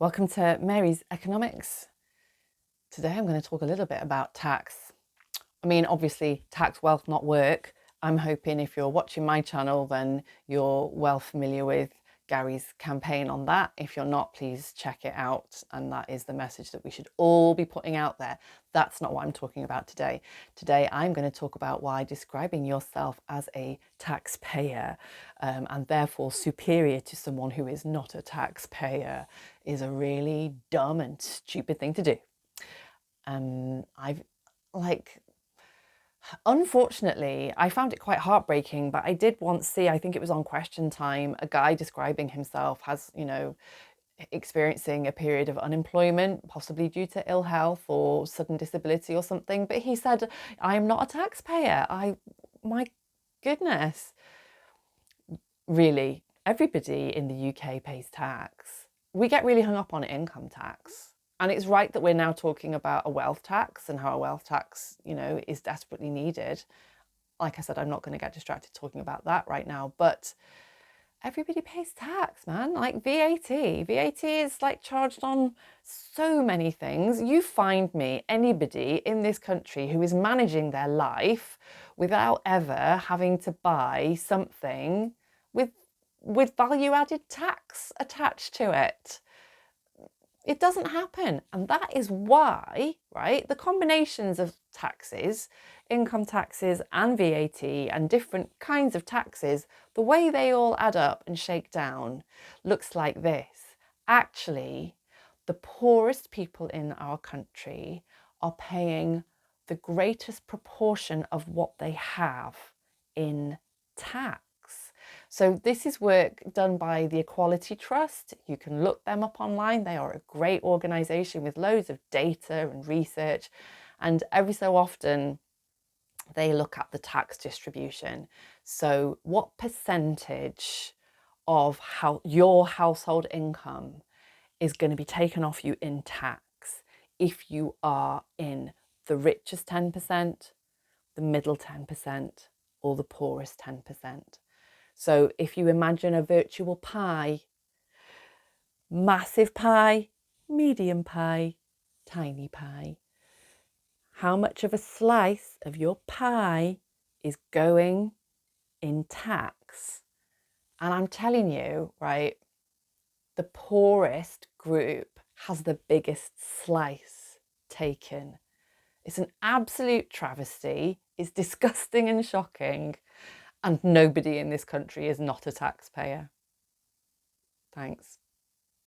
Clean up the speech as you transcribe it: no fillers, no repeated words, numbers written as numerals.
Welcome to Mary's Economics. Today I'm going to talk a little bit about tax. I mean, obviously, tax, wealth, not work. I'm hoping if you're watching my channel, then you're well familiar with Gary's campaign on that. If you're not, please check it out. And that is the message that we should all be putting out there. That's not what I'm talking about today. Today, I'm going to talk about why describing yourself as a taxpayer and therefore superior to someone who is not a taxpayer is a really dumb and stupid thing to do. Unfortunately, I found it quite heartbreaking, but I did once see, I think it was on Question Time, a guy describing himself as, experiencing a period of unemployment, possibly due to ill health or sudden disability or something. But he said, I am not a taxpayer. My goodness, really, everybody in the UK pays tax. We get really hung up on income tax. And it's right that we're now talking about a wealth tax and how a wealth tax, is desperately needed. Like I said, I'm not going to get distracted talking about that right now, but everybody pays tax, man. Like VAT. VAT is like charged on so many things. You find me anybody in this country who is managing their life without ever having to buy something with value added tax attached to it. It doesn't happen. And that is why, right, the combinations of taxes, income taxes and VAT and different kinds of taxes, the way they all add up and shake down looks like this. Actually, the poorest people in our country are paying the greatest proportion of what they have in tax. So this is work done by the Equality Trust. You can look them up online. They are a great organisation with loads of data and research. And every so often, they look at the tax distribution. So what percentage of your household income is going to be taken off you in tax if you are in the richest 10%, the middle 10%, or the poorest 10%. So if you imagine a virtual pie, massive pie, medium pie, tiny pie, how much of a slice of your pie is going in tax? And I'm telling you, right, the poorest group has the biggest slice taken. It's an absolute travesty. It's disgusting and shocking. And nobody in this country is not a taxpayer. Thanks.